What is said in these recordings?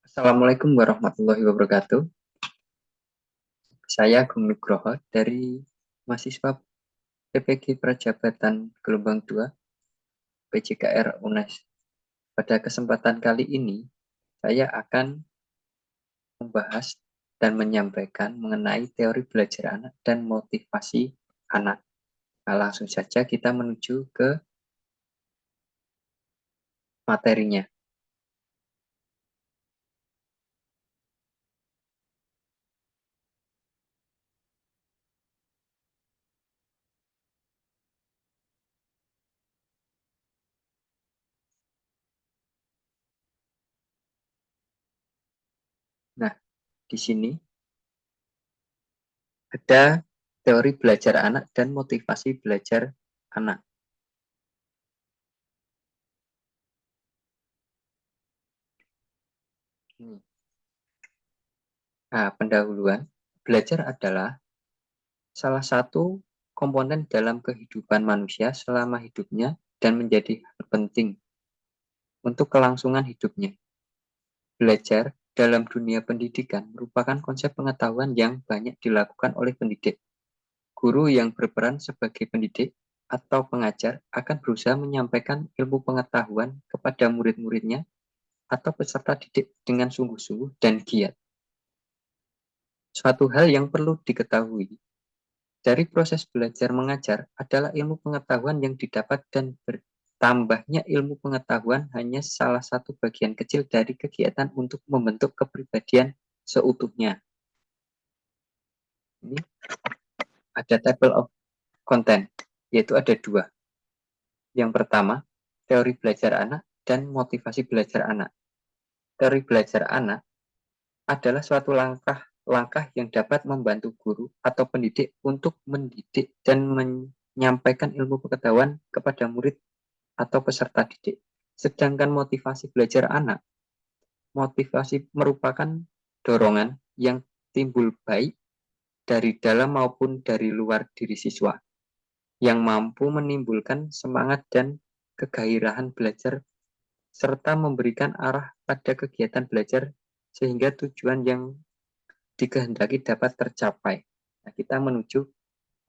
Assalamualaikum warahmatullahi wabarakatuh. Saya Agung Nugroho dari mahasiswa PPG Prajabatan Gelombang 2 PJKR UNES. Pada kesempatan kali ini, saya akan membahas dan menyampaikan mengenai teori belajar anak dan motivasi anak. Nah, langsung saja kita menuju ke materinya. Nah, di sini ada teori belajar anak dan motivasi belajar anak. Nah, pendahuluan, belajar adalah salah satu komponen dalam kehidupan manusia selama hidupnya dan menjadi hal penting untuk kelangsungan hidupnya. Belajar dalam dunia pendidikan merupakan konsep pengetahuan yang banyak dilakukan oleh pendidik. Guru yang berperan sebagai pendidik atau pengajar akan berusaha menyampaikan ilmu pengetahuan kepada murid-muridnya atau peserta didik dengan sungguh-sungguh dan giat. Suatu hal yang perlu diketahui dari proses belajar mengajar adalah ilmu pengetahuan yang didapat dan bertambahnya ilmu pengetahuan hanya salah satu bagian kecil dari kegiatan untuk membentuk kepribadian seutuhnya. Ini ada table of content, yaitu ada dua. Yang pertama, teori belajar anak dan motivasi belajar anak. Teori belajar anak adalah suatu langkah yang dapat membantu guru atau pendidik untuk mendidik dan menyampaikan ilmu pengetahuan kepada murid atau peserta didik. Sedangkan motivasi belajar anak, motivasi merupakan dorongan yang timbul baik dari dalam maupun dari luar diri siswa, yang mampu menimbulkan semangat dan kegairahan belajar serta memberikan arah pada kegiatan belajar sehingga tujuan yang dikehendaki dapat tercapai. Nah, kita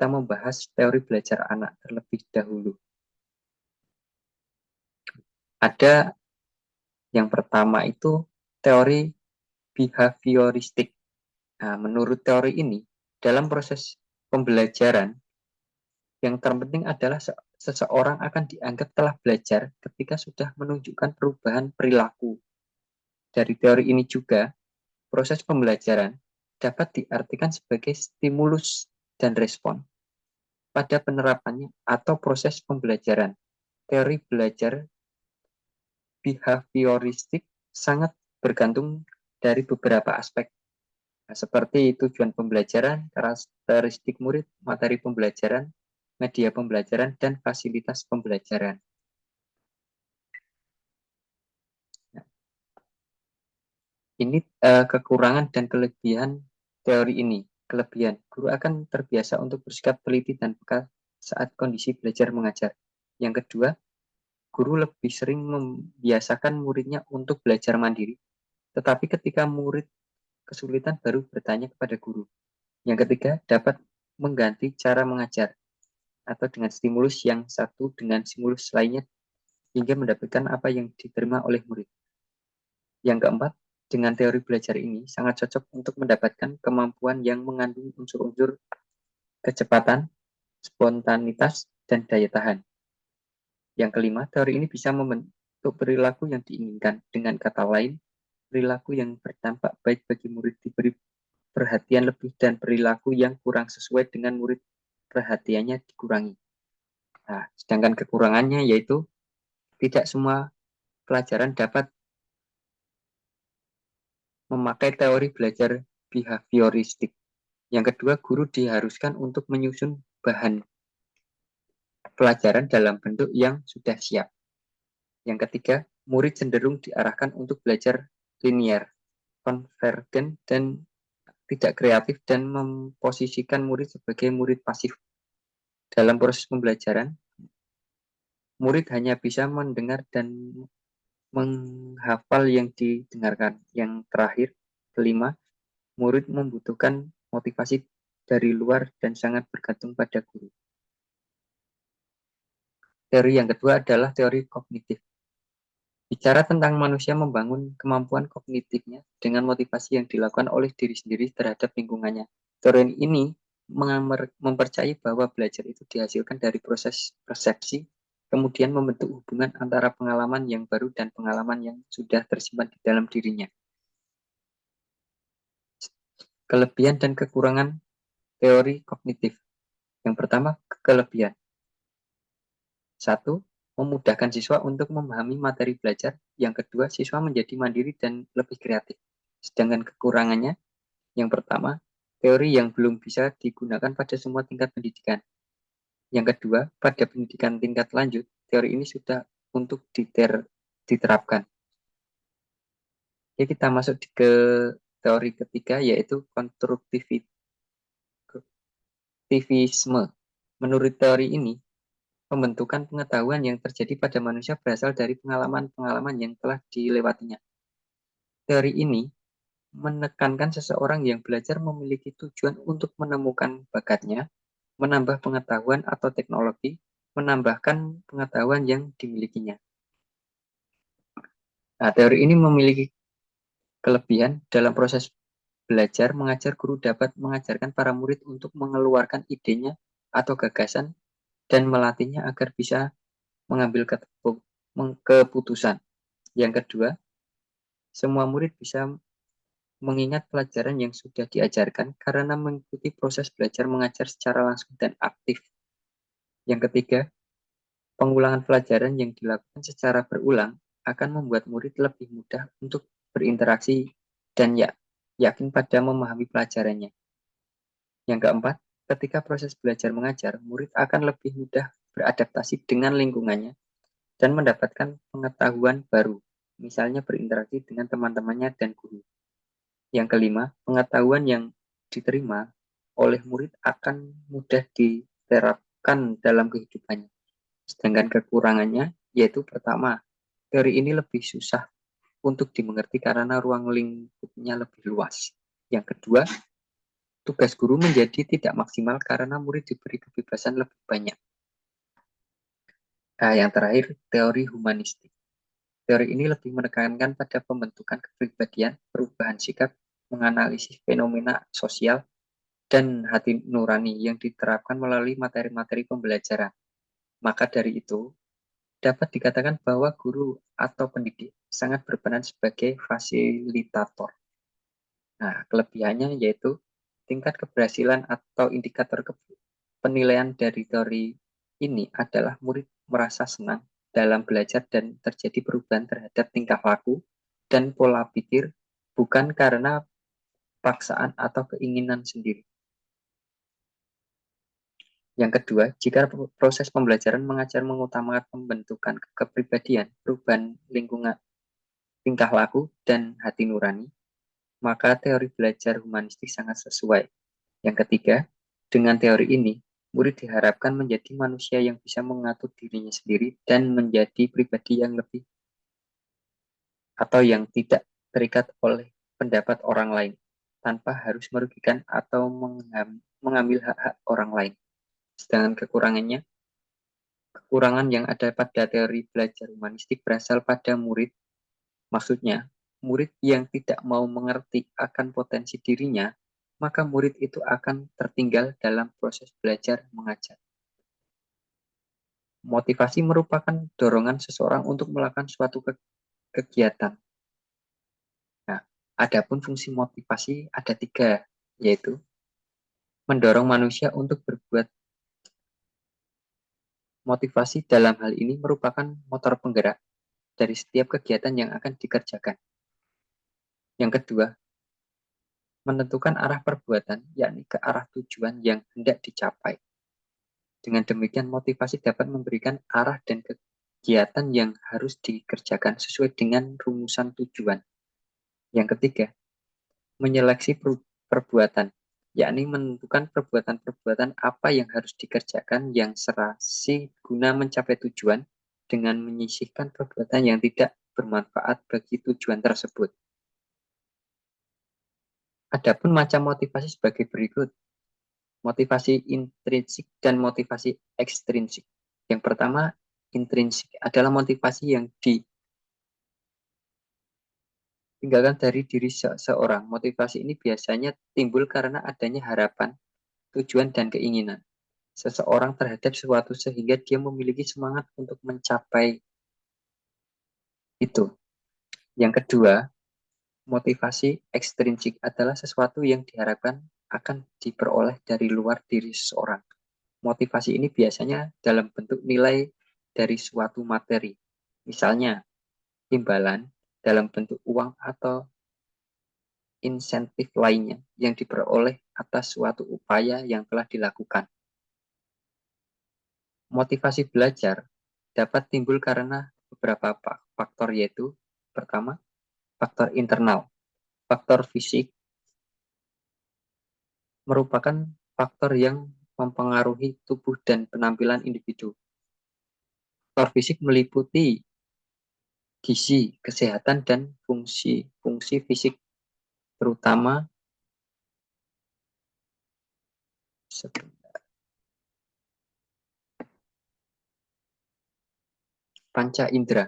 membahas teori belajar anak terlebih dahulu. Ada yang pertama itu teori behavioristik. Nah, menurut teori ini, dalam proses pembelajaran, yang terpenting adalah seseorang akan dianggap telah belajar ketika sudah menunjukkan perubahan perilaku. Dari teori ini juga, proses pembelajaran dapat diartikan sebagai stimulus dan respon pada penerapannya atau proses pembelajaran. Teori belajar behavioristik sangat bergantung dari beberapa aspek, seperti tujuan pembelajaran, karakteristik murid, materi pembelajaran, media pembelajaran, dan fasilitas pembelajaran. Ini kekurangan dan kelebihan teori ini. Kelebihan, guru akan terbiasa untuk bersikap teliti dan peka saat kondisi belajar mengajar. Yang kedua, guru lebih sering membiasakan muridnya untuk belajar mandiri, tetapi ketika murid kesulitan baru bertanya kepada guru. Yang ketiga, dapat mengganti cara mengajar atau dengan stimulus yang satu dengan stimulus lainnya hingga mendapatkan apa yang diterima oleh murid. Yang keempat, dengan teori belajar ini sangat cocok untuk mendapatkan kemampuan yang mengandung unsur-unsur kecepatan, spontanitas, dan daya tahan. Yang kelima, teori ini bisa membentuk perilaku yang diinginkan. Dengan kata lain, perilaku yang berdampak baik bagi murid diberi perhatian lebih dan perilaku yang kurang sesuai dengan murid perhatiannya dikurangi. Nah, sedangkan kekurangannya yaitu tidak semua pelajaran dapat memakai teori belajar behavioristik. Yang kedua, guru diharuskan untuk menyusun bahan pelajaran dalam bentuk yang sudah siap. Yang ketiga, murid cenderung diarahkan untuk belajar linier, konvergen, dan tidak kreatif dan memposisikan murid sebagai murid pasif. Dalam proses pembelajaran, murid hanya bisa mendengar dan menghafal yang didengarkan. Yang terakhir, kelima, murid membutuhkan motivasi dari luar dan sangat bergantung pada guru. Teori yang kedua adalah teori kognitif. Bicara tentang manusia membangun kemampuan kognitifnya dengan motivasi yang dilakukan oleh diri sendiri terhadap lingkungannya. Teori ini mempercayai bahwa belajar itu dihasilkan dari proses persepsi, kemudian membentuk hubungan antara pengalaman yang baru dan pengalaman yang sudah tersimpan di dalam dirinya. Kelebihan dan kekurangan teori kognitif. Yang pertama, kelebihan. 1. Memudahkan siswa untuk memahami materi belajar. Yang kedua, siswa menjadi mandiri dan lebih kreatif. Sedangkan kekurangannya, yang pertama, teori yang belum bisa digunakan pada semua tingkat pendidikan. Yang kedua, pada pendidikan tingkat lanjut, teori ini sudah untuk diterapkan. Ya, kita masuk ke teori ketiga, yaitu konstruktivisme. Menurut teori ini, pembentukan pengetahuan yang terjadi pada manusia berasal dari pengalaman-pengalaman yang telah dilewatinya. Teori ini menekankan seseorang yang belajar memiliki tujuan untuk menemukan bakatnya, menambah pengetahuan atau teknologi, menambahkan pengetahuan yang dimilikinya. Nah, teori ini memiliki kelebihan dalam proses belajar mengajar. Guru dapat mengajarkan para murid untuk mengeluarkan idenya atau gagasan dan melatihnya agar bisa mengambil keputusan. Yang kedua, semua murid bisa mengingat pelajaran yang sudah diajarkan karena mengikuti proses belajar mengajar secara langsung dan aktif. Yang ketiga, pengulangan pelajaran yang dilakukan secara berulang akan membuat murid lebih mudah untuk berinteraksi dan yakin pada memahami pelajarannya. Yang keempat, ketika proses belajar mengajar, murid akan lebih mudah beradaptasi dengan lingkungannya dan mendapatkan pengetahuan baru, misalnya berinteraksi dengan teman-temannya dan guru. Yang kelima, pengetahuan yang diterima oleh murid akan mudah diterapkan dalam kehidupannya. Sedangkan kekurangannya, yaitu pertama, teori ini lebih susah untuk dimengerti karena ruang lingkupnya lebih luas. Yang kedua, tugas guru menjadi tidak maksimal karena murid diberi kebebasan lebih banyak. Nah, yang terakhir, teori humanistik. Teori ini lebih menekankan pada pembentukan kepribadian, perubahan sikap, menganalisis fenomena sosial, dan hati nurani yang diterapkan melalui materi-materi pembelajaran. Maka dari itu, dapat dikatakan bahwa guru atau pendidik sangat berperan sebagai fasilitator. Nah, kelebihannya yaitu tingkat keberhasilan atau indikator penilaian dari teori ini adalah murid merasa senang dalam belajar dan terjadi perubahan terhadap tingkah laku dan pola pikir bukan karena paksaan atau keinginan sendiri. Yang kedua, jika proses pembelajaran mengajar mengutamakan pembentukan kepribadian, perubahan lingkungan, tingkah laku, dan hati nurani, maka teori belajar humanistik sangat sesuai. Yang ketiga, dengan teori ini, murid diharapkan menjadi manusia yang bisa mengatur dirinya sendiri dan menjadi pribadi yang lebih atau yang tidak terikat oleh pendapat orang lain, tanpa harus merugikan atau mengambil hak-hak orang lain. Sedangkan kekurangan yang ada pada teori belajar humanistik berasal pada murid. Maksudnya, murid yang tidak mau mengerti akan potensi dirinya, maka murid itu akan tertinggal dalam proses belajar mengajar. Motivasi merupakan dorongan seseorang untuk melakukan suatu kegiatan. Nah, adapun fungsi motivasi ada 3, yaitu mendorong manusia untuk berbuat. Motivasi dalam hal ini merupakan motor penggerak dari setiap kegiatan yang akan dikerjakan. Yang kedua, menentukan arah perbuatan, yakni ke arah tujuan yang hendak dicapai. Dengan demikian, motivasi dapat memberikan arah dan kegiatan yang harus dikerjakan sesuai dengan rumusan tujuan. Yang ketiga, menyeleksi perbuatan, yakni menentukan perbuatan-perbuatan apa yang harus dikerjakan yang serasi guna mencapai tujuan dengan menyisihkan perbuatan yang tidak bermanfaat bagi tujuan tersebut. Adapun macam motivasi sebagai berikut. Motivasi intrinsik dan motivasi ekstrinsik. Yang pertama, intrinsik adalah motivasi yang ditinggalkan dari diri seseorang. Motivasi ini biasanya timbul karena adanya harapan, tujuan, dan keinginan seseorang terhadap sesuatu sehingga dia memiliki semangat untuk mencapai itu. Yang kedua, motivasi ekstrinsik adalah sesuatu yang diharapkan akan diperoleh dari luar diri seseorang. Motivasi ini biasanya dalam bentuk nilai dari suatu materi. Misalnya, imbalan dalam bentuk uang atau insentif lainnya yang diperoleh atas suatu upaya yang telah dilakukan. Motivasi belajar dapat timbul karena beberapa faktor, yaitu pertama, faktor internal. Faktor fisik merupakan faktor yang mempengaruhi tubuh dan penampilan individu. Faktor fisik meliputi gizi, kesehatan, dan fungsi-fungsi fisik, terutama panca indera.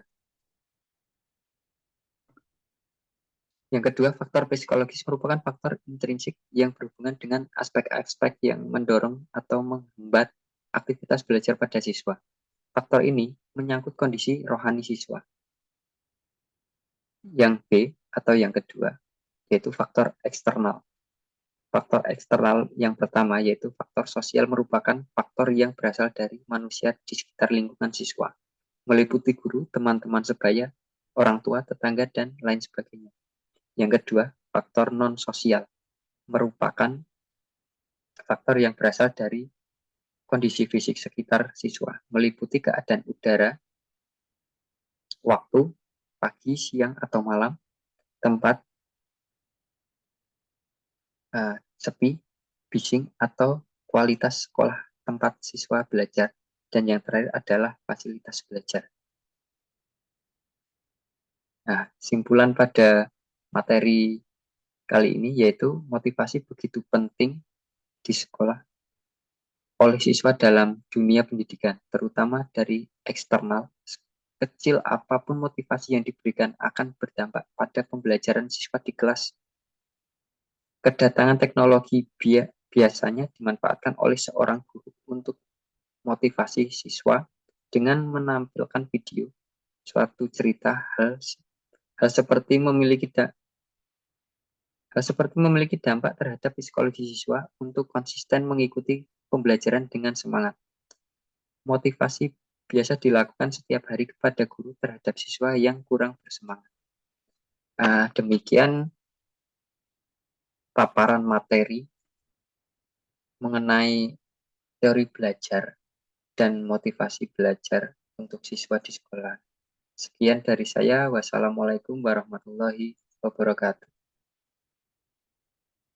Yang kedua, faktor psikologis merupakan faktor intrinsik yang berhubungan dengan aspek-aspek yang mendorong atau menghambat aktivitas belajar pada siswa. Faktor ini menyangkut kondisi rohani siswa. Yang B atau yang kedua, yaitu faktor eksternal. Faktor eksternal yang pertama yaitu faktor sosial merupakan faktor yang berasal dari manusia di sekitar lingkungan siswa, meliputi guru, teman-teman sebaya, orang tua, tetangga, dan lain sebagainya. Yang kedua, faktor non-sosial merupakan faktor yang berasal dari kondisi fisik sekitar siswa, meliputi keadaan udara, waktu, pagi, siang, atau malam, tempat sepi, bising, atau kualitas sekolah tempat siswa belajar, dan yang terakhir adalah fasilitas belajar. Nah, simpulan pada materi kali ini yaitu motivasi begitu penting di sekolah oleh siswa dalam dunia pendidikan, terutama dari eksternal. Kecil apapun motivasi yang diberikan akan berdampak pada pembelajaran siswa di kelas. Kedatangan teknologi biasanya dimanfaatkan oleh seorang guru untuk motivasi siswa dengan menampilkan video, suatu cerita, hal seperti memiliki dampak terhadap psikologi siswa untuk konsisten mengikuti pembelajaran dengan semangat. Motivasi biasa dilakukan setiap hari kepada guru terhadap siswa yang kurang bersemangat. Demikian paparan materi mengenai teori belajar dan motivasi belajar untuk siswa di sekolah. Sekian dari saya. Wassalamualaikum warahmatullahi wabarakatuh.